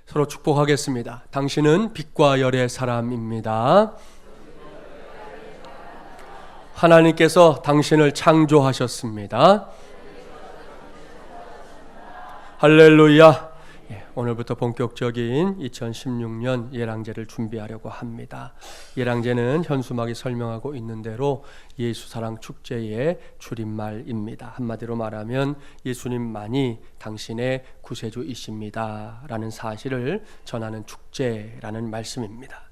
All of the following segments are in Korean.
서로 축복하겠습니다. 당신은 빛과 열의 사람입니다. 하나님께서 당신을 창조하셨습니다. 할렐루야. 오늘부터 본격적인 2016년 예랑제를 준비하려고 합니다. 예랑제는 현수막이 설명하고 있는 대로 예수사랑 축제의 줄임말입니다. 한마디로 말하면 예수님만이 당신의 구세주이십니다 라는 사실을 전하는 축제라는 말씀입니다.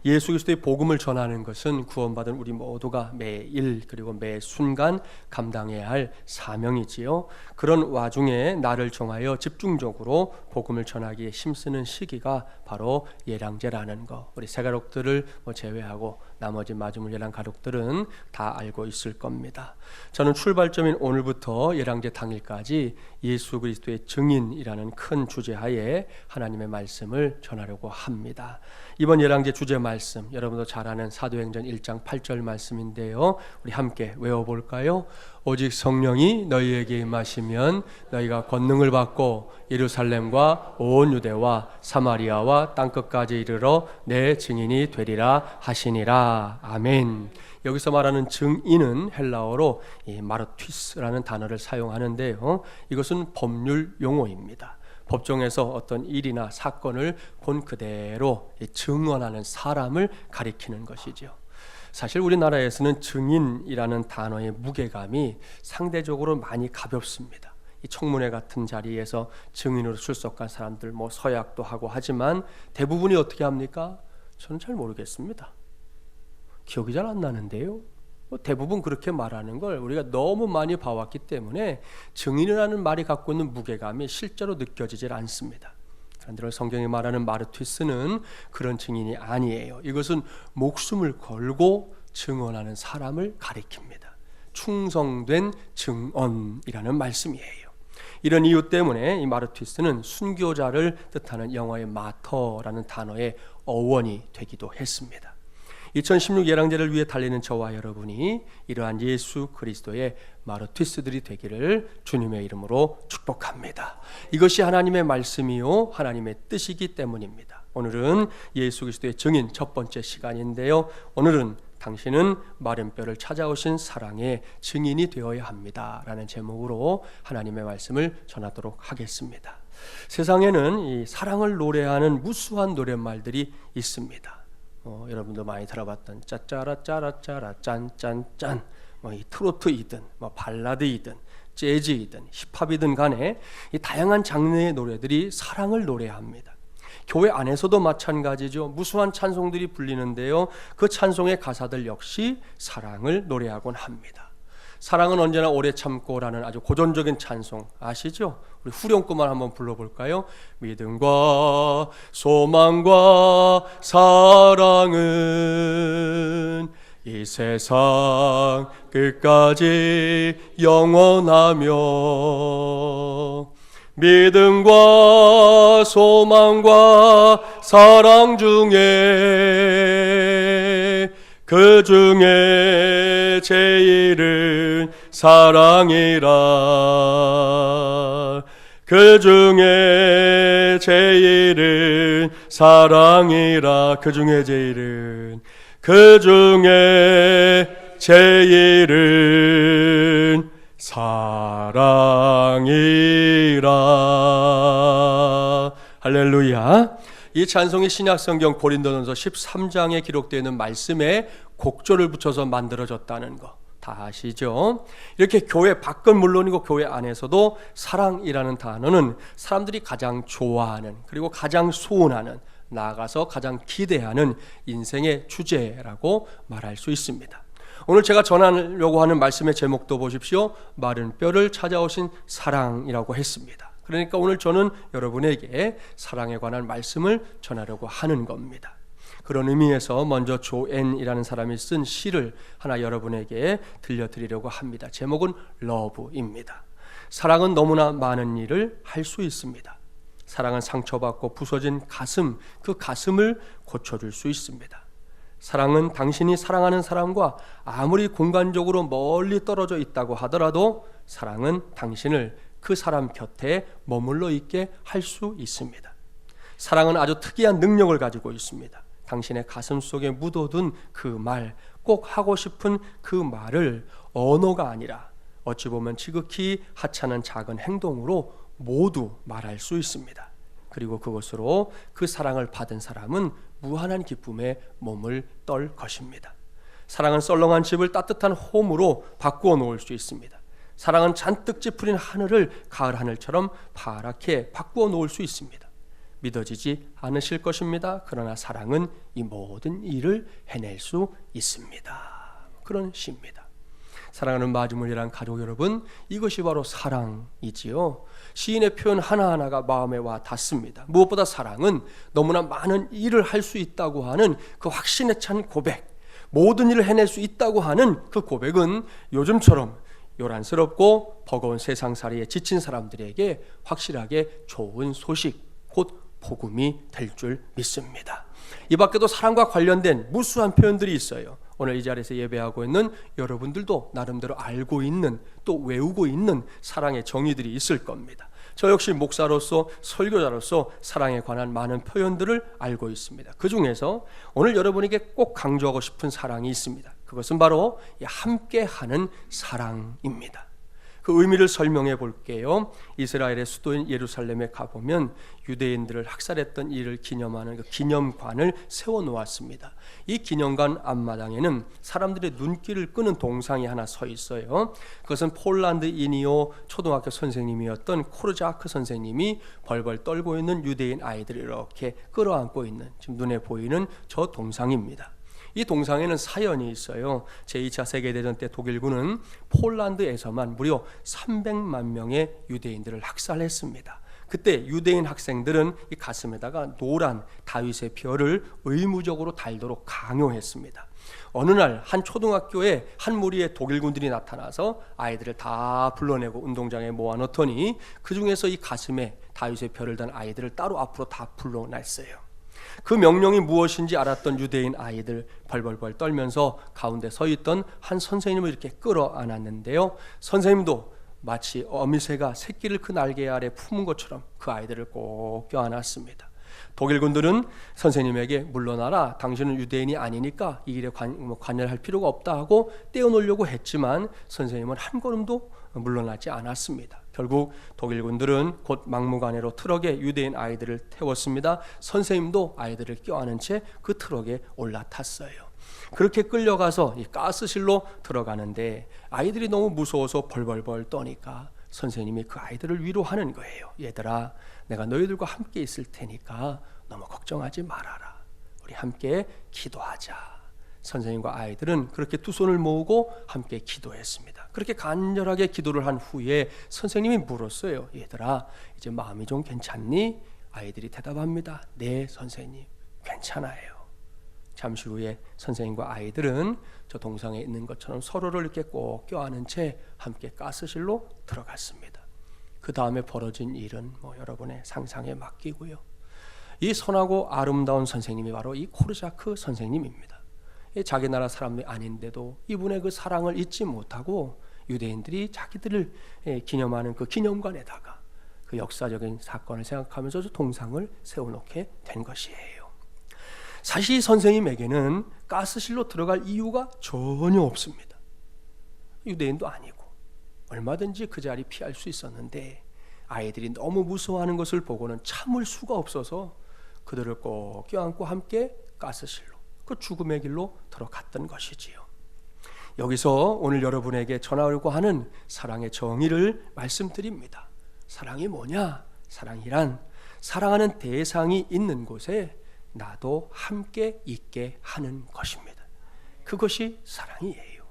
예수 그리스도의 복음을 전하는 것은 구원받은 우리 모두가 매일 그리고 매 순간 감당해야 할 사명이지요. 그런 와중에 나를 정하여 집중적으로 복음을 전하기에 힘쓰는 시기가 바로 예랑제라는 거. 우리 새가족들을 제외하고 나머지 마지막 예랑 가족들은 다 알고 있을 겁니다. 저는 출발점인 오늘부터 예랑제 당일까지 예수 그리스도의 증인이라는 큰 주제하에 하나님의 말씀을 전하려고 합니다. 이번 예랑제 주제 말씀 여러분도 잘 아는 사도행전 1장 8절 말씀인데요. 우리 함께 외워볼까요? 오직 성령이 너희에게 임하시면 너희가 권능을 받고 예루살렘과 온 유대와 사마리아와 땅끝까지 이르러 내 증인이 되리라 하시니라. 아멘. 여기서 말하는 증인은 헬라어로 마르튀스라는 단어를 사용하는데요. 이것은 법률 용어입니다. 법정에서 어떤 일이나 사건을 본 그대로 증언하는 사람을 가리키는 것이죠. 사실 우리나라에서는 증인이라는 단어의 무게감이 상대적으로 많이 가볍습니다. 이 청문회 같은 자리에서 증인으로 출석한 사람들 서약도 하고 하지만 대부분이 어떻게 합니까? 저는 잘 모르겠습니다. 기억이 잘 안 나는데요. 대부분 그렇게 말하는 걸 우리가 너무 많이 봐왔기 때문에 증인이라는 말이 갖고 있는 무게감이 실제로 느껴지질 않습니다. 그런데 성경이 말하는 마르튀스는 그런 증인이 아니에요. 이것은 목숨을 걸고 증언하는 사람을 가리킵니다. 충성된 증언이라는 말씀이에요. 이런 이유 때문에 이 마르튀스는 순교자를 뜻하는 영어의 마터라는 단어의 어원이 되기도 했습니다. 2016 예랑제를 위해 달리는 저와 여러분이 이러한 예수 그리스도의 마르튀스들이 되기를 주님의 이름으로 축복합니다. 이것이 하나님의 말씀이요 하나님의 뜻이기 때문입니다. 오늘은 예수 그리스도의 증인 첫 번째 시간인데요. 오늘은 당신은 마른 뼈를 찾아오신 사랑의 증인이 되어야 합니다 라는 제목으로 하나님의 말씀을 전하도록 하겠습니다. 세상에는 이 사랑을 노래하는 무수한 노랫말들이 있습니다. 여러분도 많이 들어봤던 짜짜라 짜라짜라 짠짠짠 이 트로트이든 발라드이든 재즈이든 힙합이든 간에 이 다양한 장르의 노래들이 사랑을 노래합니다. 교회 안에서도 마찬가지죠. 무수한 찬송들이 불리는데요. 그 찬송의 가사들 역시 사랑을 노래하곤 합니다. 사랑은 언제나 오래 참고라는 아주 고전적인 찬송 아시죠? 우리 후렴구만 한번 불러볼까요? 믿음과 소망과 사랑은 이 세상 끝까지 영원하며 믿음과 소망과 사랑 중에 그 중에 제일은 사랑이라. 그 중에 제일은 사랑이라. 그 중에 제일은 그 중에 제일은 사랑이라. 할렐루야. 이 찬송이 신약성경 고린도전서 13장에 기록되어 있는 말씀에 곡조를 붙여서 만들어졌다는 거 다 아시죠? 이렇게 교회 밖은 물론이고 교회 안에서도 사랑이라는 단어는 사람들이 가장 좋아하는 그리고 가장 소원하는 나아가서 가장 기대하는 인생의 주제라고 말할 수 있습니다. 오늘 제가 전하려고 하는 말씀의 제목도 보십시오. 마른 뼈를 찾아오신 사랑이라고 했습니다. 그러니까 오늘 저는 여러분에게 사랑에 관한 말씀을 전하려고 하는 겁니다. 그런 의미에서 먼저 조앤이라는 사람이 쓴 시를 하나 여러분에게 들려드리려고 합니다. 제목은 러브입니다. 사랑은 너무나 많은 일을 할 수 있습니다. 사랑은 상처받고 부서진 가슴, 그 가슴을 고쳐줄 수 있습니다. 사랑은 당신이 사랑하는 사람과 아무리 공간적으로 멀리 떨어져 있다고 하더라도 사랑은 당신을 그 사람 곁에 머물러 있게 할 수 있습니다. 사랑은 아주 특이한 능력을 가지고 있습니다. 당신의 가슴 속에 묻어둔 그 말, 꼭 하고 싶은 그 말을 언어가 아니라 어찌 보면 지극히 하찮은 작은 행동으로 모두 말할 수 있습니다. 그리고 그것으로 그 사랑을 받은 사람은 무한한 기쁨에 몸을 떨 것입니다. 사랑은 썰렁한 집을 따뜻한 홈으로 바꾸어 놓을 수 있습니다. 사랑은 잔뜩 찌푸린 하늘을 가을 하늘처럼 파랗게 바꾸어 놓을 수 있습니다. 믿어지지 않으실 것입니다. 그러나 사랑은 이 모든 일을 해낼 수 있습니다. 그런 시입니다. 사랑하는 마주물이란 가족 여러분, 이것이 바로 사랑이지요. 시인의 표현 하나하나가 마음에 와 닿습니다. 무엇보다 사랑은 너무나 많은 일을 할 수 있다고 하는 그 확신에 찬 고백, 모든 일을 해낼 수 있다고 하는 그 고백은 요즘처럼 요란스럽고 버거운 세상살이에 지친 사람들에게 확실하게 좋은 소식, 곧 복음이 될 줄 믿습니다. 이 밖에도 사랑과 관련된 무수한 표현들이 있어요. 오늘 이 자리에서 예배하고 있는 여러분들도 나름대로 알고 있는, 또 외우고 있는 사랑의 정의들이 있을 겁니다. 저 역시 목사로서, 설교자로서 사랑에 관한 많은 표현들을 알고 있습니다. 그 중에서 오늘 여러분에게 꼭 강조하고 싶은 사랑이 있습니다. 그것은 바로 함께하는 사랑입니다. 그 의미를 설명해 볼게요. 이스라엘의 수도인 예루살렘에 가보면 유대인들을 학살했던 일을 기념하는 그 기념관을 세워놓았습니다. 이 기념관 앞마당에는 사람들의 눈길을 끄는 동상이 하나 서 있어요. 그것은 폴란드인이요 초등학교 선생님이었던 코르자크 선생님이 벌벌 떨고 있는 유대인 아이들을 이렇게 끌어안고 있는, 지금 눈에 보이는 저 동상입니다. 이 동상에는 사연이 있어요. 제2차 세계대전 때 독일군은 폴란드에서만 무려 300만 명의 유대인들을 학살했습니다. 그때 유대인 학생들은 이 가슴에다가 노란 다윗의 별을 의무적으로 달도록 강요했습니다. 어느 날 한 초등학교에 한 무리의 독일군들이 나타나서 아이들을 다 불러내고 운동장에 모아놓더니 그 중에서 이 가슴에 다윗의 별을 단 아이들을 따로 앞으로 다 불러냈어요. 그 명령이 무엇인지 알았던 유대인 아이들 벌벌벌 떨면서 가운데 서 있던 한 선생님을 이렇게 끌어안았는데요. 선생님도 마치 어미새가 새끼를 그 날개 아래 품은 것처럼 그 아이들을 꼭 껴안았습니다. 독일군들은 선생님에게 물러나라, 당신은 유대인이 아니니까 이 일에 관여할 필요가 없다 하고 떼어놓으려고 했지만 선생님은 한 걸음도 물러나지 않았습니다. 결국 독일군들은 곧 막무가내로 트럭에 유대인 아이들을 태웠습니다. 선생님도 아이들을 껴안은 채 그 트럭에 올라탔어요. 그렇게 끌려가서 이 가스실로 들어가는데 아이들이 너무 무서워서 벌벌벌 떠니까 선생님이 그 아이들을 위로하는 거예요. 얘들아, 내가 너희들과 함께 있을 테니까 너무 걱정하지 말아라. 우리 함께 기도하자. 선생님과 아이들은 그렇게 두 손을 모으고 함께 기도했습니다. 그렇게 간절하게 기도를 한 후에 선생님이 물었어요. 얘들아, 이제 마음이 좀 괜찮니? 아이들이 대답합니다. 네, 선생님, 괜찮아요. 잠시 후에 선생님과 아이들은 저 동상에 있는 것처럼 서로를 이렇게 꼭 껴안은 채 함께 가스실로 들어갔습니다. 그 다음에 벌어진 일은 여러분의 상상에 맡기고요. 이 선하고 아름다운 선생님이 바로 이 코르자크 선생님입니다. 자기 나라 사람이 아닌데도 이분의 그 사랑을 잊지 못하고 유대인들이 자기들을 기념하는 그 기념관에다가 그 역사적인 사건을 생각하면서 저 동상을 세워놓게 된 것이에요. 사실 선생님에게는 가스실로 들어갈 이유가 전혀 없습니다. 유대인도 아니고 얼마든지 그 자리 피할 수 있었는데 아이들이 너무 무서워하는 것을 보고는 참을 수가 없어서 그들을 꼭 껴안고 함께 가스실로, 그 죽음의 길로 들어갔던 것이지요. 여기서 오늘 여러분에게 전하려고 하는 사랑의 정의를 말씀드립니다. 사랑이 뭐냐? 사랑이란 사랑하는 대상이 있는 곳에 나도 함께 있게 하는 것입니다. 그것이 사랑이에요.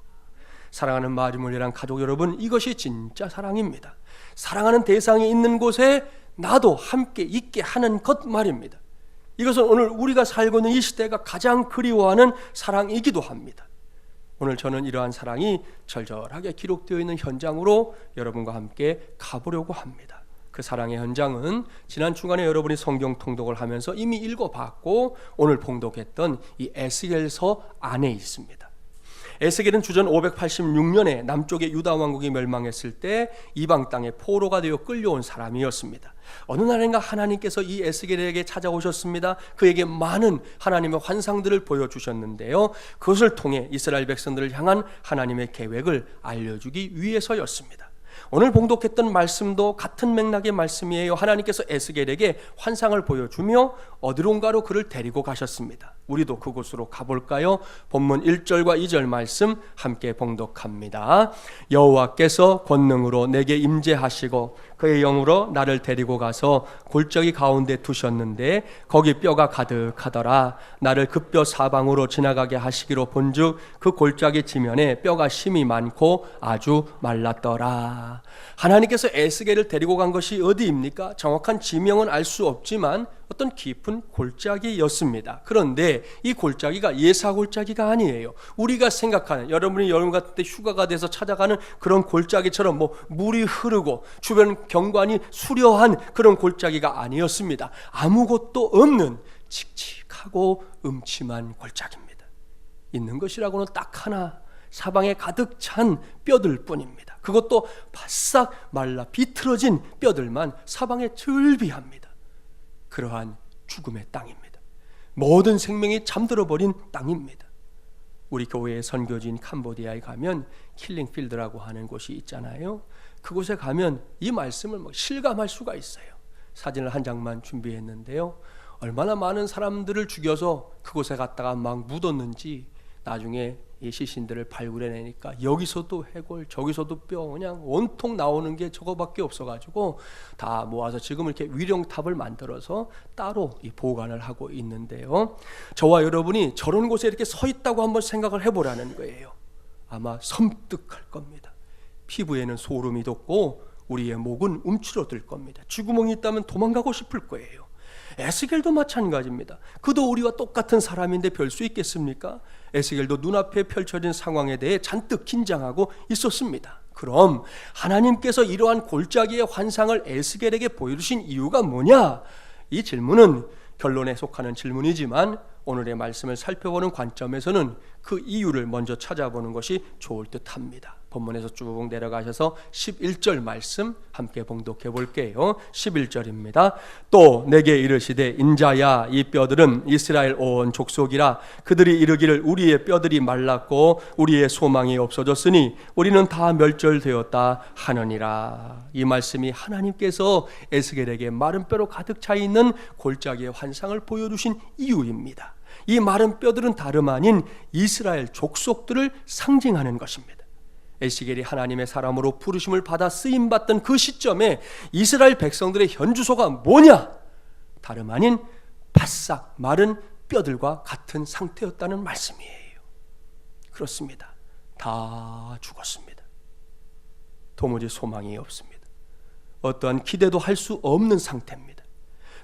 사랑하는 마주물이란 가족 여러분, 이것이 진짜 사랑입니다. 사랑하는 대상이 있는 곳에 나도 함께 있게 하는 것 말입니다. 이것은 오늘 우리가 살고 있는 이 시대가 가장 그리워하는 사랑이기도 합니다. 오늘 저는 이러한 사랑이 절절하게 기록되어 있는 현장으로 여러분과 함께 가보려고 합니다. 그 사랑의 현장은 지난 주간에 여러분이 성경 통독을 하면서 이미 읽어봤고 오늘 봉독했던 이 에스겔서 안에 있습니다. 에스겔은 주전 586년에 남쪽의 유다 왕국이 멸망했을 때 이방 땅에 포로가 되어 끌려온 사람이었습니다. 어느 날인가 하나님께서 이 에스겔에게 찾아오셨습니다. 그에게 많은 하나님의 환상들을 보여주셨는데요, 그것을 통해 이스라엘 백성들을 향한 하나님의 계획을 알려주기 위해서였습니다. 오늘 봉독했던 말씀도 같은 맥락의 말씀이에요. 하나님께서 에스겔에게 환상을 보여주며 어디론가로 그를 데리고 가셨습니다. 우리도 그곳으로 가볼까요? 본문 1절과 2절 말씀 함께 봉독합니다. 여호와께서 권능으로 내게 임재하시고 그의 영으로 나를 데리고 가서 골짜기 가운데 두셨는데 거기 뼈가 가득하더라. 나를 그 뼈 사방으로 지나가게 하시기로 본즉 그 골짜기 지면에 뼈가 심이 많고 아주 말랐더라. 하나님께서 에스겔을 데리고 간 것이 어디입니까? 정확한 지명은 알 수 없지만 어떤 깊은 골짜기였습니다. 그런데 이 골짜기가 예사 골짜기가 아니에요. 우리가 생각하는, 여러분이 여름 같은 때 휴가가 돼서 찾아가는 그런 골짜기처럼 물이 흐르고 주변 경관이 수려한 그런 골짜기가 아니었습니다. 아무것도 없는 칙칙하고 음침한 골짜기입니다. 있는 것이라고는 딱 하나, 사방에 가득 찬 뼈들 뿐입니다. 그것도 바싹 말라 비틀어진 뼈들만 사방에 즐비합니다. 그러한 죽음의 땅입니다. 모든 생명이 잠들어 버린 땅입니다. 우리 교회의 선교지인 캄보디아에 가면 킬링필드라고 하는 곳이 있잖아요. 그곳에 가면 이 말씀을 실감할 수가 있어요. 사진을 한 장만 준비했는데요, 얼마나 많은 사람들을 죽여서 그곳에 갔다가 막 묻었는지 나중에 이 시신들을 발굴해내니까 여기서도 해골, 저기서도 뼈, 그냥 온통 나오는 게 저거밖에 없어가지고 다 모아서 지금 이렇게 위령탑을 만들어서 따로 이 보관을 하고 있는데요, 저와 여러분이 저런 곳에 이렇게 서 있다고 한번 생각을 해보라는 거예요. 아마 섬뜩할 겁니다. 피부에는 소름이 돋고 우리의 목은 움츠러들 겁니다. 쥐구멍이 있다면 도망가고 싶을 거예요. 에스겔도 마찬가지입니다. 그도 우리와 똑같은 사람인데 별 수 있겠습니까? 에스겔도 눈앞에 펼쳐진 상황에 대해 잔뜩 긴장하고 있었습니다. 그럼 하나님께서 이러한 골짜기의 환상을 에스겔에게 보여주신 이유가 뭐냐? 이 질문은 결론에 속하는 질문이지만 오늘의 말씀을 살펴보는 관점에서는 그 이유를 먼저 찾아보는 것이 좋을 듯합니다. 본문에서 쭉 내려가셔서 11절 말씀 함께 봉독해 볼게요. 11절입니다. 또 내게 이르시되 인자야 이 뼈들은 이스라엘 온 족속이라. 그들이 이르기를 우리의 뼈들이 말랐고 우리의 소망이 없어졌으니 우리는 다 멸절되었다 하느니라. 이 말씀이 하나님께서 에스겔에게 마른 뼈로 가득 차 있는 골짜기의 환상을 보여주신 이유입니다. 이 마른 뼈들은 다름 아닌 이스라엘 족속들을 상징하는 것입니다. 에스겔이 하나님의 사람으로 부르심을 받아 쓰임받던 그 시점에 이스라엘 백성들의 현주소가 뭐냐? 다름 아닌 바싹 마른 뼈들과 같은 상태였다는 말씀이에요. 그렇습니다. 다 죽었습니다. 도무지 소망이 없습니다. 어떠한 기대도 할 수 없는 상태입니다.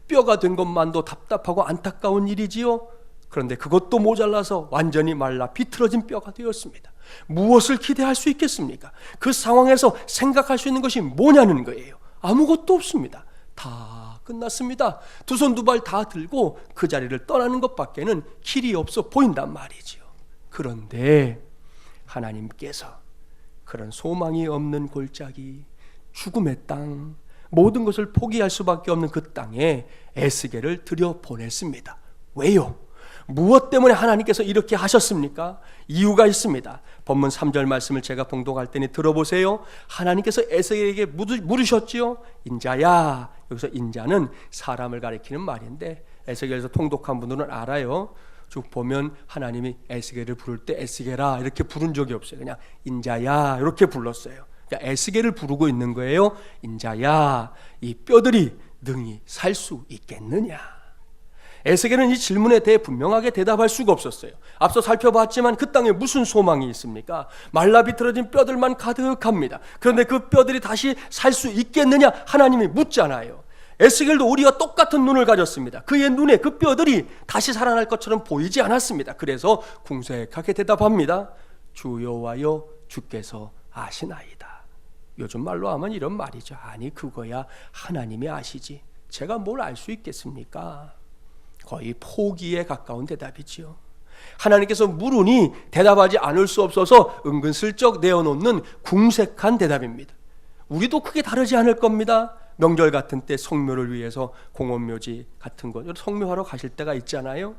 뼈가 된 것만도 답답하고 안타까운 일이지요. 그런데 그것도 모자라서 완전히 말라 비틀어진 뼈가 되었습니다. 무엇을 기대할 수 있겠습니까? 그 상황에서 생각할 수 있는 것이 뭐냐는 거예요. 아무것도 없습니다. 다 끝났습니다. 두 손 두 발 다 들고 그 자리를 떠나는 것밖에는 길이 없어 보인단 말이지요. 그런데 하나님께서 그런 소망이 없는 골짜기, 죽음의 땅, 모든 것을 포기할 수밖에 없는 그 땅에 에스겔을 들여보냈습니다. 왜요? 무엇 때문에 하나님께서 이렇게 하셨습니까? 이유가 있습니다. 본문 3절 말씀을 제가 봉독할 테니 들어보세요. 하나님께서 에스겔에게 물으셨지요. 인자야. 여기서 인자는 사람을 가리키는 말인데 에스겔에서 통독한 분들은 알아요. 쭉 보면 하나님이 에스겔을 부를 때 에스겔아 이렇게 부른 적이 없어요. 그냥 인자야 이렇게 불렀어요. 그러니까 에스겔을 부르고 있는 거예요. 인자야, 이 뼈들이 능히 살 수 있겠느냐? 에스겔은 이 질문에 대해 분명하게 대답할 수가 없었어요. 앞서 살펴봤지만 그 땅에 무슨 소망이 있습니까? 말라 비틀어진 뼈들만 가득합니다. 그런데 그 뼈들이 다시 살 수 있겠느냐? 하나님이 묻잖아요. 에스겔도 우리와 똑같은 눈을 가졌습니다. 그의 눈에 그 뼈들이 다시 살아날 것처럼 보이지 않았습니다. 그래서 궁색하게 대답합니다. 주 여호와여, 주께서 아시나이다. 요즘 말로 하면 이런 말이죠. 아니 그거야 하나님이 아시지, 제가 뭘 알 수 있겠습니까? 거의 포기에 가까운 대답이지요. 하나님께서 물으니 대답하지 않을 수 없어서 은근슬쩍 내어놓는 궁색한 대답입니다. 우리도 크게 다르지 않을 겁니다. 명절 같은 때 성묘를 위해서 공원묘지 같은 곳 성묘하러 가실 때가 있잖아요.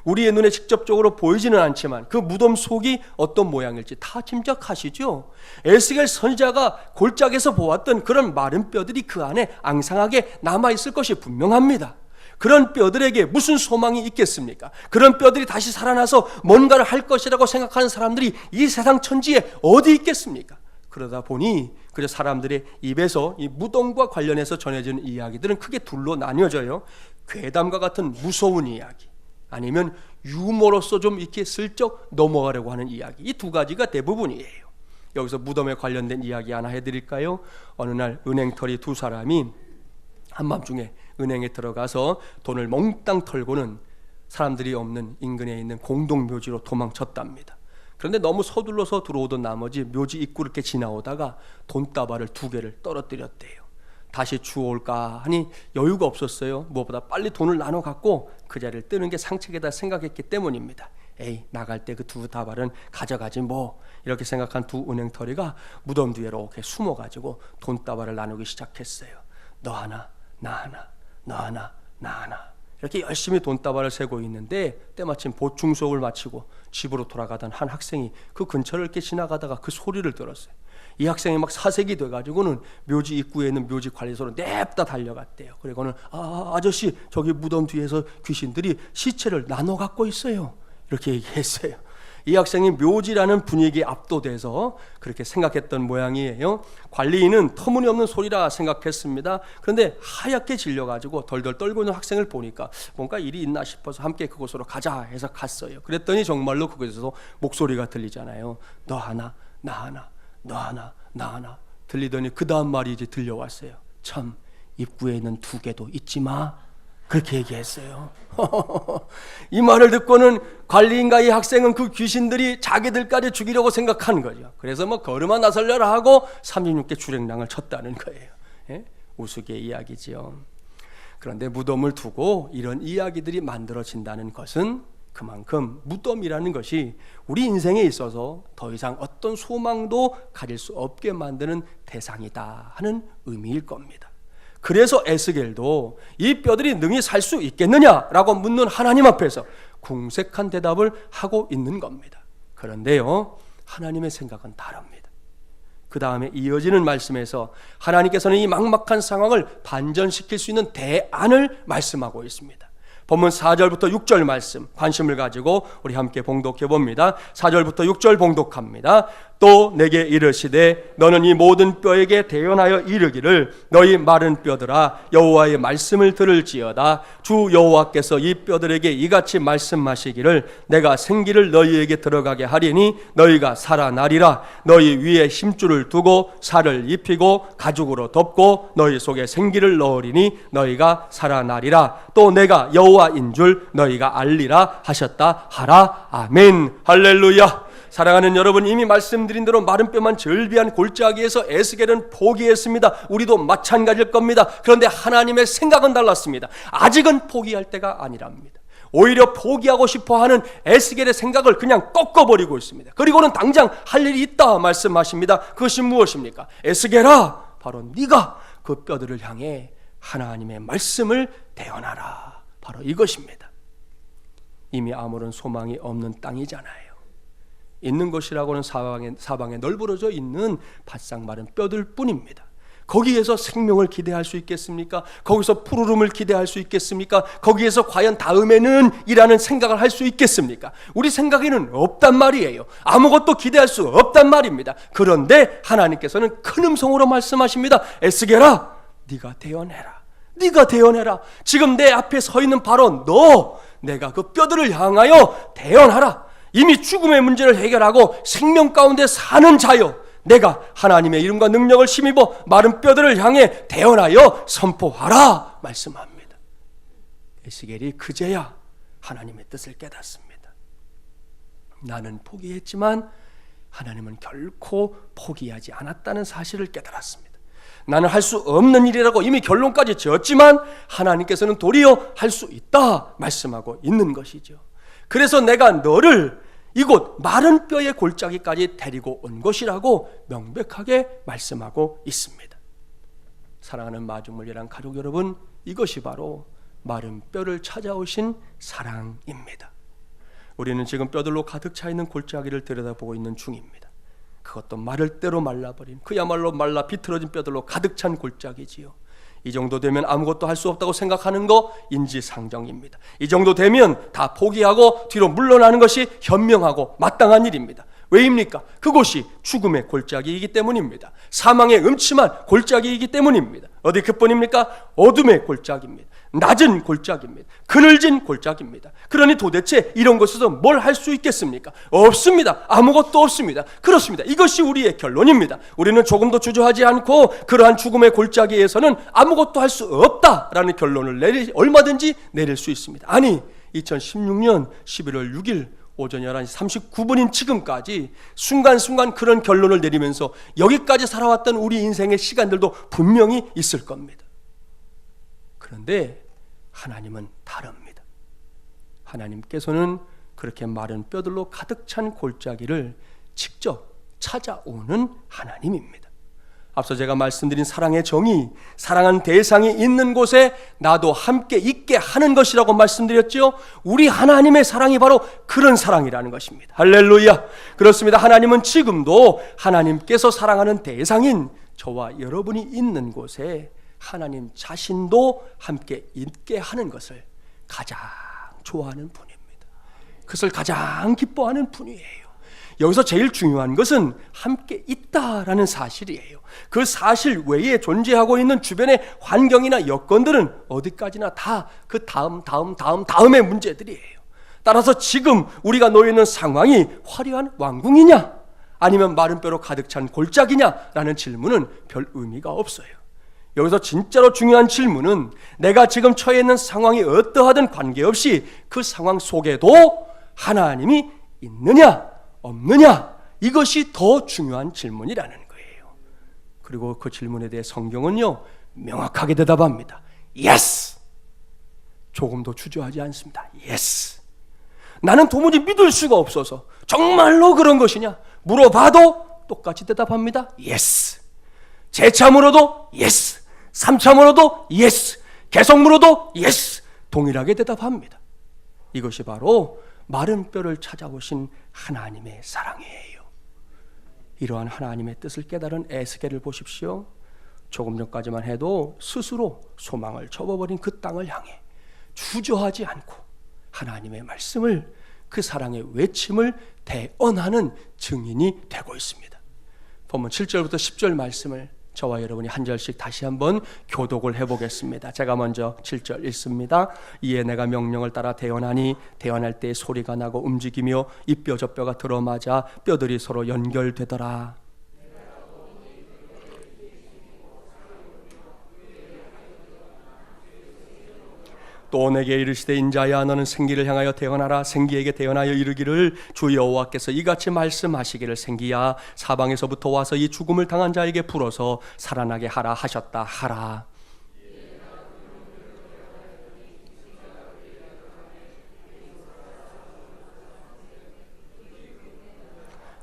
우리의 눈에 직접적으로 보이지는 않지만 그 무덤 속이 어떤 모양일지 다 짐작하시죠. 에스겔 선지자가 골짜기에서 보았던 그런 마른 뼈들이 그 안에 앙상하게 남아있을 것이 분명합니다. 그런 뼈들에게 무슨 소망이 있겠습니까? 그런 뼈들이 다시 살아나서 뭔가를 할 것이라고 생각하는 사람들이 이 세상 천지에 어디 있겠습니까? 그러다 보니 그저 사람들의 입에서 이 무덤과 관련해서 전해지는 이야기들은 크게 둘로 나뉘어져요. 괴담과 같은 무서운 이야기, 아니면 유머로서 좀 이렇게 슬쩍 넘어가려고 하는 이야기, 이 두 가지가 대부분이에요. 여기서 무덤에 관련된 이야기 하나 해드릴까요? 어느 날 은행털이 두 사람이 한밤중에 은행에 들어가서 돈을 몽땅 털고는 사람들이 없는 인근에 있는 공동묘지로 도망쳤답니다. 그런데 너무 서둘러서 들어오던 나머지 묘지 입구를 이렇게 지나오다가 돈다발을 2개를 떨어뜨렸대요. 다시 주워올까 하니 여유가 없었어요. 무엇보다 빨리 돈을 나눠 갖고 그 자리를 뜨는 게 상책이다 생각했기 때문입니다. 에이, 나갈 때 그 2 다발은 가져가지 뭐, 이렇게 생각한 2 은행털이가 무덤 뒤로 이렇게 숨어가지고 돈다발을 나누기 시작했어요. 너 하나, 나 하나, 너 하나, 나 하나, 이렇게 열심히 돈다발을 세고 있는데 때마침 보충 수업을 마치고 집으로 돌아가던 한 학생이 그 근처를 이렇게 지나가다가 그 소리를 들었어요. 이 학생이 막 사색이 돼가지고는 묘지 입구에 있는 묘지 관리소로 냅다 달려갔대요. 그리고는 아저씨, 저기 무덤 뒤에서 귀신들이 시체를 나눠 갖고 있어요, 이렇게 얘기했어요. 이 학생이 묘지라는 분위기에 압도돼서 그렇게 생각했던 모양이에요. 관리인은 터무니없는 소리라 생각했습니다. 그런데 하얗게 질려가지고 덜덜 떨고 있는 학생을 보니까 뭔가 일이 있나 싶어서 함께 그곳으로 가자 해서 갔어요. 그랬더니 정말로 그곳에서 목소리가 들리잖아요. 너 하나, 나 하나, 너 하나, 나 하나 들리더니 그 다음 말이 이제 들려왔어요. 참, 입구에 있는 2개도 잊지 마, 그렇게 얘기했어요. 이 말을 듣고는 관리인과 이 학생은 그 귀신들이 자기들까지 죽이려고 생각한 거죠. 그래서 뭐 걸음아 나설려라 하고 36개 주랭랑을 쳤다는 거예요. 예? 우스개 이야기지요. 그런데 무덤을 두고 이런 이야기들이 만들어진다는 것은 그만큼 무덤이라는 것이 우리 인생에 있어서 더 이상 어떤 소망도 가질 수 없게 만드는 대상이다 하는 의미일 겁니다. 그래서 에스겔도 이 뼈들이 능히 살 수 있겠느냐라고 묻는 하나님 앞에서 궁색한 대답을 하고 있는 겁니다. 그런데요, 하나님의 생각은 다릅니다. 그 다음에 이어지는 말씀에서 하나님께서는 이 막막한 상황을 반전시킬 수 있는 대안을 말씀하고 있습니다. 본문 4절부터 6절 말씀 관심을 가지고 우리 함께 봉독해 봅니다. 4절부터 6절 봉독합니다. 또 내게 이르시되 너는 이 모든 뼈에게 대언하여 이르기를 너희 마른 뼈들아 여호와의 말씀을 들을지어다. 주 여호와께서 이 뼈들에게 이같이 말씀하시기를 내가 생기를 너희에게 들어가게 하리니 너희가 살아나리라. 너희 위에 힘줄을 두고 살을 입히고 가죽으로 덮고 너희 속에 생기를 넣으리니 너희가 살아나리라. 또 내가 여호와인 줄 너희가 알리라 하셨다 하라. 아멘. 할렐루야. 사랑하는 여러분, 이미 말씀드린 대로 마른 뼈만 절비한 골짜기에서 에스겔은 포기했습니다. 우리도 마찬가지일 겁니다. 그런데 하나님의 생각은 달랐습니다. 아직은 포기할 때가 아니랍니다. 오히려 포기하고 싶어하는 에스겔의 생각을 그냥 꺾어버리고 있습니다. 그리고는 당장 할 일이 있다 말씀하십니다. 그것이 무엇입니까? 에스겔아, 바로 네가 그 뼈들을 향해 하나님의 말씀을 대언하라. 바로 이것입니다. 이미 아무런 소망이 없는 땅이잖아요. 있는 것이라고는 사방에 널브러져 있는 바싹 마른 뼈들 뿐입니다. 거기에서 생명을 기대할 수 있겠습니까? 거기서 푸르름을 기대할 수 있겠습니까? 거기에서 과연 다음에는 이라는 생각을 할 수 있겠습니까? 우리 생각에는 없단 말이에요. 아무것도 기대할 수 없단 말입니다. 그런데 하나님께서는 큰 음성으로 말씀하십니다. 에스겔아, 네가 대언해라. 네가 대언해라. 지금 내 앞에 서 있는 바로 너, 내가 그 뼈들을 향하여 대언하라. 이미 죽음의 문제를 해결하고 생명 가운데 사는 자여, 내가 하나님의 이름과 능력을 힘입어 마른 뼈들을 향해 대언하여 선포하라 말씀합니다. 에스겔이 그제야 하나님의 뜻을 깨닫습니다. 나는 포기했지만 하나님은 결코 포기하지 않았다는 사실을 깨달았습니다. 나는 할 수 없는 일이라고 이미 결론까지 지었지만 하나님께서는 도리어 할 수 있다 말씀하고 있는 것이죠. 그래서 내가 너를 이곳 마른 뼈의 골짜기까지 데리고 온 것이라고 명백하게 말씀하고 있습니다. 사랑하는 마중물이랑 가족 여러분, 이것이 바로 마른 뼈를 찾아오신 사랑입니다. 우리는 지금 뼈들로 가득 차 있는 골짜기를 들여다보고 있는 중입니다. 그것도 마를 대로 말라버린, 그야말로 말라 비틀어진 뼈들로 가득 찬 골짜기지요. 이 정도 되면 아무것도 할 수 없다고 생각하는 거 인지상정입니다. 이 정도 되면 다 포기하고 뒤로 물러나는 것이 현명하고 마땅한 일입니다. 왜입니까? 그곳이 죽음의 골짜기이기 때문입니다. 사망의 음침한 골짜기이기 때문입니다. 어디 그뿐입니까? 어둠의 골짜기입니다. 낮은 골짜기입니다. 그늘진 골짜기입니다. 그러니 도대체 이런 곳에서 뭘 할 수 있겠습니까? 없습니다. 아무것도 없습니다. 그렇습니다. 이것이 우리의 결론입니다. 우리는 조금도 주저하지 않고 그러한 죽음의 골짜기에서는 아무것도 할 수 없다라는 결론을 얼마든지 내릴 수 있습니다. 아니, 2016년 11월 6일 오전 11시 39분인 지금까지 순간순간 그런 결론을 내리면서 여기까지 살아왔던 우리 인생의 시간들도 분명히 있을 겁니다. 그런데 하나님은 다릅니다. 하나님께서는 그렇게 마른 뼈들로 가득 찬 골짜기를 직접 찾아오는 하나님입니다. 앞서 제가 말씀드린 사랑의 정의, 사랑한 대상이 있는 곳에 나도 함께 있게 하는 것이라고 말씀드렸죠. 우리 하나님의 사랑이 바로 그런 사랑이라는 것입니다. 할렐루야. 그렇습니다. 하나님은 지금도 하나님께서 사랑하는 대상인 저와 여러분이 있는 곳에 하나님 자신도 함께 있게 하는 것을 가장 좋아하는 분입니다. 그것을 가장 기뻐하는 분이에요. 여기서 제일 중요한 것은 함께 있다라는 사실이에요. 그 사실 외에 존재하고 있는 주변의 환경이나 여건들은 어디까지나 다 그 다음의 문제들이에요. 따라서 지금 우리가 놓여 있는 상황이 화려한 왕궁이냐 아니면 마른 뼈로 가득 찬 골짜기냐라는 질문은 별 의미가 없어요. 여기서 진짜로 중요한 질문은 내가 지금 처해 있는 상황이 어떠하든 관계없이 그 상황 속에도 하나님이 있느냐 없느냐, 이것이 더 중요한 질문이라는 거예요. 그리고 그 질문에 대해 성경은요 명확하게 대답합니다. Yes! 조금도 주저하지 않습니다. Yes! 나는 도무지 믿을 수가 없어서 정말로 그런 것이냐 물어봐도 똑같이 대답합니다. Yes! 재차 물어도 Yes! 3차 물어도 Yes! 계속 물어도 Yes! 동일하게 대답합니다. 이것이 바로 마른 뼈를 찾아오신 하나님의 사랑이에요. 이러한 하나님의 뜻을 깨달은 에스겔을 보십시오. 조금 전까지만 해도 스스로 소망을 접어버린 그 땅을 향해 주저하지 않고 하나님의 말씀을, 그 사랑의 외침을 대언하는 증인이 되고 있습니다. 본문 7절부터 10절 말씀을 저와 여러분이 한 절씩 다시 한번 교독을 해보겠습니다. 제가 먼저 7절 읽습니다. 이에 내가 명령을 따라 대언하니 대언할 때 소리가 나고 움직이며 이 뼈 저 뼈가 들어맞아 뼈들이 서로 연결되더라. 또 내게 이르시되 인자야 너는 생기를 향하여 대언하라. 생기에게 대언하여 이르기를 주 여호와께서 이같이 말씀하시기를 생기야 사방에서부터 와서 이 죽음을 당한 자에게 불어서 살아나게 하라 하셨다 하라.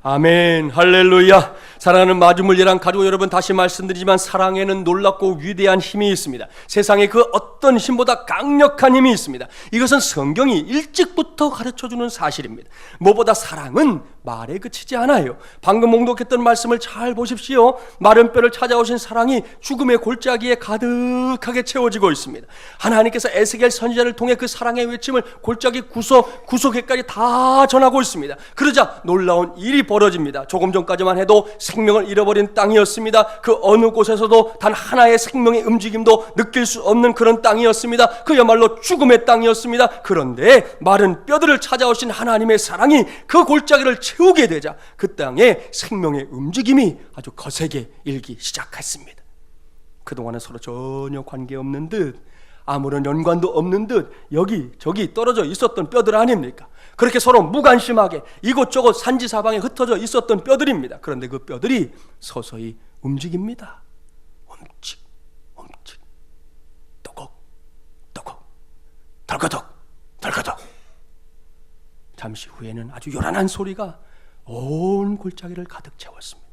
아멘, 할렐루야. 사랑하는 마주물리랑 가족 여러분, 다시 말씀드리지만 사랑에는 놀랍고 위대한 힘이 있습니다. 세상에 그 어떤 힘보다 강력한 힘이 있습니다. 이것은 성경이 일찍부터 가르쳐주는 사실입니다. 무엇보다 사랑은 말에 그치지 않아요. 방금 봉독했던 말씀을 잘 보십시오. 마른 뼈를 찾아오신 사랑이 죽음의 골짜기에 가득하게 채워지고 있습니다. 하나님께서 에스겔 선지자를 통해 그 사랑의 외침을 골짜기 구석에까지 다 전하고 있습니다. 그러자 놀라운 일이 벌어집니다. 조금 전까지만 해도 생명을 잃어버린 땅이었습니다. 그 어느 곳에서도 단 하나의 생명의 움직임도 느낄 수 없는 그런 땅이었습니다. 그야말로 죽음의 땅이었습니다. 그런데 마른 뼈들을 찾아오신 하나님의 사랑이 그 골짜기를 채우게 되자 그 땅에 생명의 움직임이 아주 거세게 일기 시작했습니다. 그동안은 서로 전혀 관계없는 듯, 아무런 연관도 없는 듯 여기 저기 떨어져 있었던 뼈들 아닙니까? 그렇게 서로 무관심하게 이곳저곳 산지사방에 흩어져 있었던 뼈들입니다. 그런데 그 뼈들이 서서히 움직입니다. 움직 움직, 또걱 또걱, 덜거덕 덜거덕. 잠시 후에는 아주 요란한 소리가 온 골짜기를 가득 채웠습니다.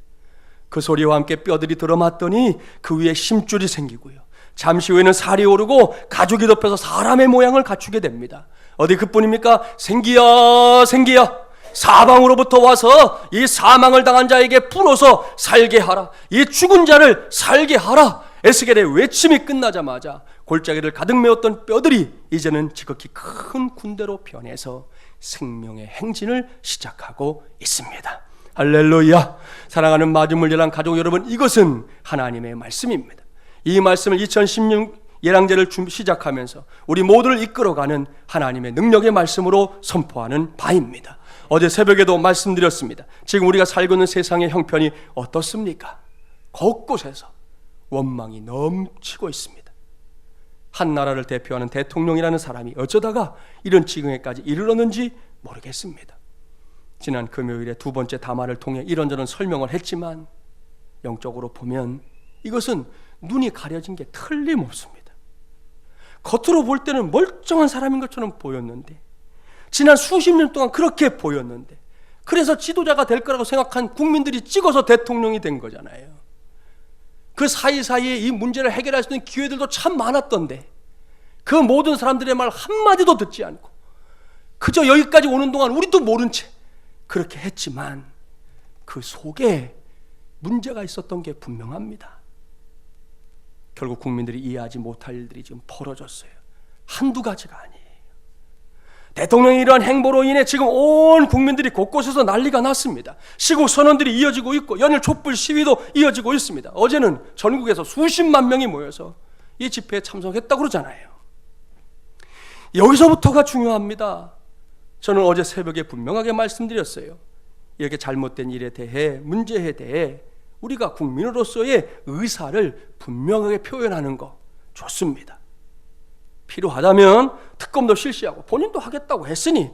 그 소리와 함께 뼈들이 들어맞더니 그 위에 심줄이 생기고요, 잠시 후에는 살이 오르고 가죽이 덮여서 사람의 모양을 갖추게 됩니다. 어디 그뿐입니까? 생기야 생기야, 사방으로부터 와서 이 사망을 당한 자에게 불어서 살게 하라, 이 죽은 자를 살게 하라. 에스겔의 외침이 끝나자마자 골짜기를 가득 메웠던 뼈들이 이제는 지극히 큰 군대로 변해서 생명의 행진을 시작하고 있습니다. 할렐루야. 사랑하는 마주물리랑 가족 여러분, 이것은 하나님의 말씀입니다. 이 말씀을 2016 예랑제를 시작하면서 우리 모두를 이끌어가는 하나님의 능력의 말씀으로 선포하는 바입니다. 어제 새벽에도 말씀드렸습니다. 지금 우리가 살고 있는 세상의 형편이 어떻습니까? 곳곳에서 원망이 넘치고 있습니다. 한 나라를 대표하는 대통령이라는 사람이 어쩌다가 이런 지경에까지 이르렀는지 모르겠습니다. 지난 금요일에 두 번째 담화를 통해 이런저런 설명을 했지만 영적으로 보면 이것은 눈이 가려진 게 틀림없습니다. 겉으로 볼 때는 멀쩡한 사람인 것처럼 보였는데, 지난 수십 년 동안 그렇게 보였는데, 그래서 지도자가 될 거라고 생각한 국민들이 찍어서 대통령이 된 거잖아요. 그 사이사이에 이 문제를 해결할 수 있는 기회들도 참 많았던데, 그 모든 사람들의 말 한마디도 듣지 않고 그저 여기까지 오는 동안 우리도 모른 채 그렇게 했지만 그 속에 문제가 있었던 게 분명합니다. 결국 국민들이 이해하지 못할 일들이 지금 벌어졌어요. 한두 가지가 아니에요. 대통령의 이러한 행보로 인해 지금 온 국민들이 곳곳에서 난리가 났습니다. 시국 선언들이 이어지고 있고 연일 촛불 시위도 이어지고 있습니다. 어제는 전국에서 수십만 명이 모여서 이 집회에 참석했다고 그러잖아요. 여기서부터가 중요합니다. 저는 어제 새벽에 분명하게 말씀드렸어요. 이렇게 잘못된 일에 대해, 문제에 대해 우리가 국민으로서의 의사를 분명하게 표현하는 거 좋습니다. 필요하다면 특검도 실시하고 본인도 하겠다고 했으니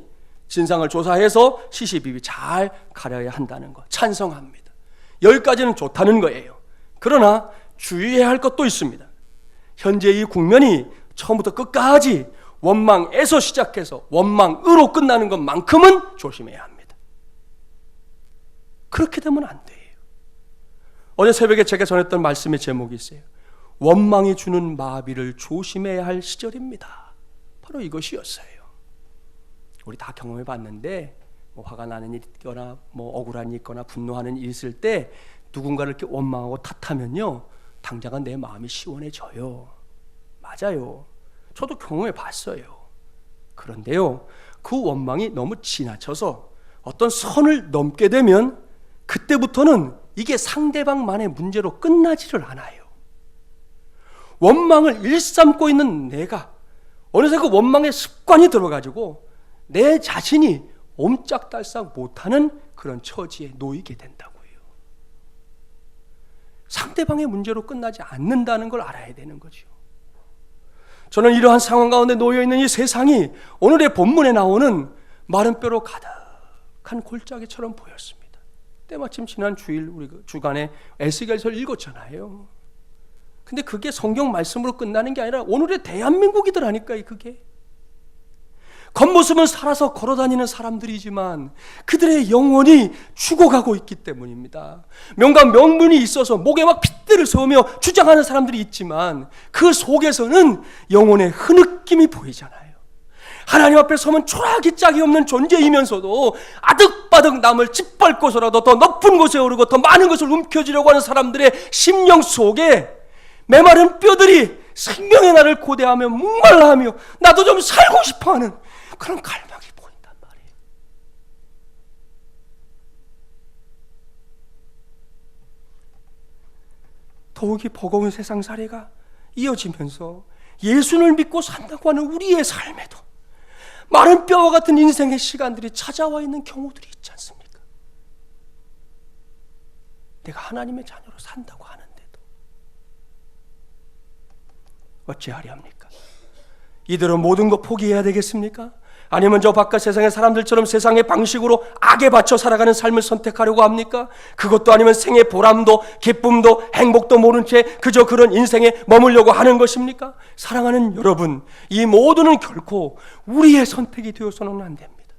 진상을 조사해서 시시비비 잘 가려야 한다는 거 찬성합니다. 여기까지는 좋다는 거예요. 그러나 주의해야 할 것도 있습니다. 현재 이 국면이 처음부터 끝까지 원망에서 시작해서 원망으로 끝나는 것만큼은 조심해야 합니다. 그렇게 되면 안 돼요. 어제 새벽에 제가 전했던 말씀의 제목이 있어요. 원망이 주는 마비를 조심해야 할 시절입니다. 바로 이것이었어요. 우리 다 경험해 봤는데, 화가 나는 일이 있거나 억울한 일이 있거나 분노하는 일이 있을 때 누군가를 이렇게 원망하고 탓하면요, 당장은 내 마음이 시원해져요. 맞아요. 저도 경험해 봤어요. 그런데요, 그 원망이 너무 지나쳐서 어떤 선을 넘게 되면 그때부터는 이게 상대방만의 문제로 끝나지를 않아요. 원망을 일삼고 있는 내가 어느새 그 원망의 습관이 들어가지고 내 자신이 옴짝달싹 못하는 그런 처지에 놓이게 된다고요. 상대방의 문제로 끝나지 않는다는 걸 알아야 되는 거죠. 저는 이러한 상황 가운데 놓여있는 이 세상이 오늘의 본문에 나오는 마른 뼈로 가득한 골짜기처럼 보였습니다. 때마침 지난 주일 우리 주간에 에스겔서를 읽었잖아요. 근데 그게 성경 말씀으로 끝나는 게 아니라 오늘의 대한민국이더라니까요. 그게 겉모습은 살아서 걸어다니는 사람들이지만 그들의 영혼이 죽어가고 있기 때문입니다. 명과 명분이 있어서 목에 막 핏대를 세우며 주장하는 사람들이 있지만 그 속에서는 영혼의 흐느낌이 보이잖아요. 하나님 앞에 서면 초라하기 짝이 없는 존재이면서도 아득바득 남을 짓밟고서라도 더 높은 곳에 오르고 더 많은 것을 움켜쥐려고 하는 사람들의 심령 속에 메마른 뼈들이 생명의 날을 고대하며 목말라하며 나도 좀 살고 싶어하는 그런 갈망이 보인단 말이에요. 더욱이 버거운 세상 사례가 이어지면서 예수를 믿고 산다고 하는 우리의 삶에도 마른 뼈와 같은 인생의 시간들이 찾아와 있는 경우들이 있지 않습니까? 내가 하나님의 자녀로 산다고 하는데도 어찌하리 합니까? 이대로 모든 거 포기해야 되겠습니까? 아니면 저 바깥 세상의 사람들처럼 세상의 방식으로 악에 받쳐 살아가는 삶을 선택하려고 합니까? 그것도 아니면 생의 보람도 기쁨도 행복도 모른 채 그저 그런 인생에 머물려고 하는 것입니까? 사랑하는 여러분, 이 모두는 결코 우리의 선택이 되어서는 안 됩니다.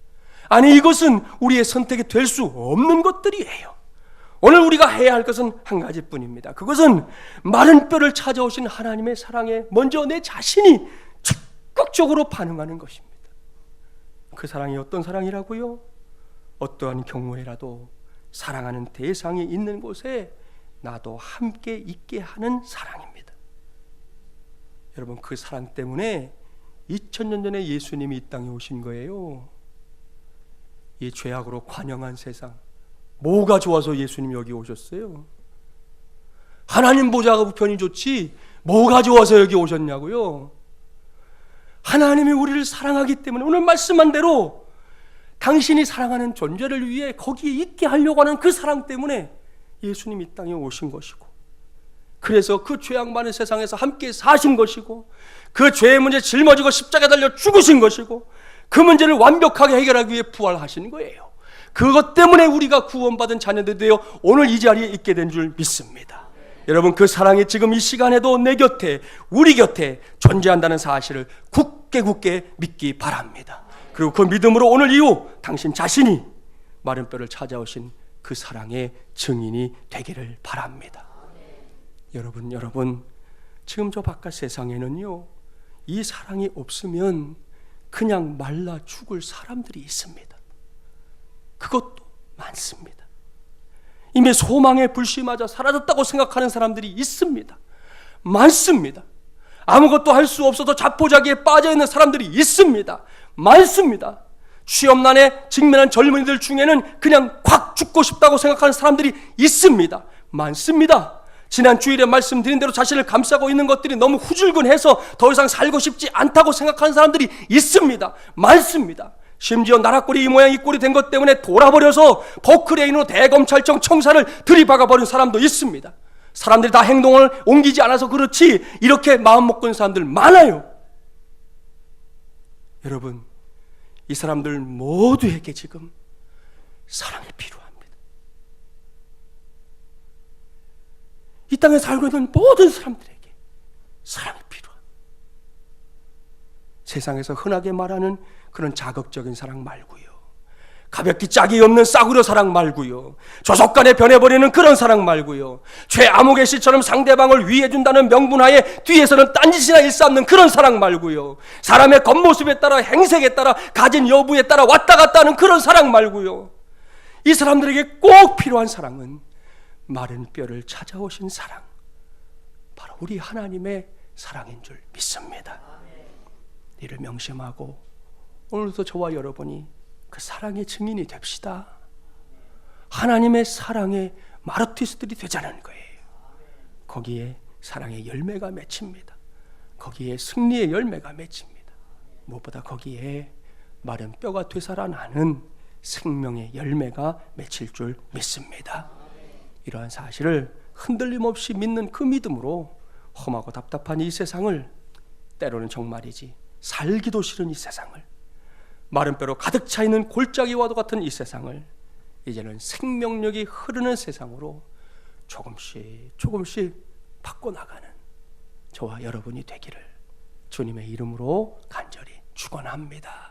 아니, 이것은 우리의 선택이 될 수 없는 것들이에요. 오늘 우리가 해야 할 것은 한 가지뿐입니다. 그것은 마른 뼈를 찾아오신 하나님의 사랑에 먼저 내 자신이 적극적으로 반응하는 것입니다. 그 사랑이 어떤 사랑이라고요? 어떠한 경우에라도 사랑하는 대상이 있는 곳에 나도 함께 있게 하는 사랑입니다. 여러분, 그 사랑 때문에 2000년 전에 예수님이 이 땅에 오신 거예요. 이 죄악으로 관영한 세상, 뭐가 좋아서 예수님이 여기 오셨어요? 하나님 보좌가 우편이 좋지 뭐가 좋아서 여기 오셨냐고요? 하나님이 우리를 사랑하기 때문에, 오늘 말씀한 대로 당신이 사랑하는 존재를 위해 거기에 있게 하려고 하는 그 사랑 때문에 예수님이 이 땅에 오신 것이고, 그래서 그 죄악 많은 세상에서 함께 사신 것이고, 그 죄의 문제 짊어지고 십자가에 달려 죽으신 것이고, 그 문제를 완벽하게 해결하기 위해 부활하신 거예요. 그것 때문에 우리가 구원받은 자녀들이 되어 오늘 이 자리에 있게 된 줄 믿습니다. 여러분, 그 사랑이 지금 이 시간에도 내 곁에, 우리 곁에 존재한다는 사실을 굳게 믿기 바랍니다. 그리고 그 믿음으로 오늘 이후 당신 자신이 마른 뼈를 찾아오신 그 사랑의 증인이 되기를 바랍니다. 여러분, 지금 저 바깥 세상에는요, 이 사랑이 없으면 그냥 말라 죽을 사람들이 있습니다. 그것도 많습니다. 이미 소망에 불씨맞아 사라졌다고 생각하는 사람들이 있습니다. 많습니다. 아무것도 할 수 없어서 자포자기에 빠져있는 사람들이 있습니다. 많습니다. 취업난에 직면한 젊은이들 중에는 그냥 콱 죽고 싶다고 생각하는 사람들이 있습니다. 많습니다. 지난 주일에 말씀드린 대로 자신을 감싸고 있는 것들이 너무 후줄근해서 더 이상 살고 싶지 않다고 생각하는 사람들이 있습니다. 많습니다. 심지어 나락골이 이 모양 이 꼴이 된 것 때문에 돌아버려서 포크레인으로 대검찰청 청사를 들이박아버린 사람도 있습니다. 사람들이 다 행동을 옮기지 않아서 그렇지 이렇게 마음 먹고 있는 사람들 많아요. 여러분, 이 사람들 모두에게 지금 사랑이 필요합니다. 이 땅에 살고 있는 모든 사람들에게 사랑이 필요합니다. 세상에서 흔하게 말하는 그런 자극적인 사랑 말고요, 가볍기 짝이 없는 싸구려 사랑 말고요, 조속간에 변해버리는 그런 사랑 말고요, 죄 아무개 씨처럼 상대방을 위해준다는 명분하에 뒤에서는 딴짓이나 일삼는 그런 사랑 말고요, 사람의 겉모습에 따라 행색에 따라 가진 여부에 따라 왔다 갔다 하는 그런 사랑 말고요, 이 사람들에게 꼭 필요한 사랑은 마른 뼈를 찾아오신 사랑, 바로 우리 하나님의 사랑인 줄 믿습니다. 이를 명심하고 오늘도 저와 여러분이 그 사랑의 증인이 됩시다. 하나님의 사랑의 마르티스들이 되자는 거예요. 거기에 사랑의 열매가 맺힙니다. 거기에 승리의 열매가 맺힙니다. 무엇보다 거기에 마른 뼈가 되살아나는 생명의 열매가 맺힐 줄 믿습니다. 이러한 사실을 흔들림 없이 믿는 그 믿음으로 험하고 답답한 이 세상을, 때로는 정말이지 살기도 싫은 이 세상을, 마른 뼈로 가득 차 있는 골짜기와도 같은 이 세상을 이제는 생명력이 흐르는 세상으로 조금씩 바꿔나가는 저와 여러분이 되기를 주님의 이름으로 간절히 축원합니다.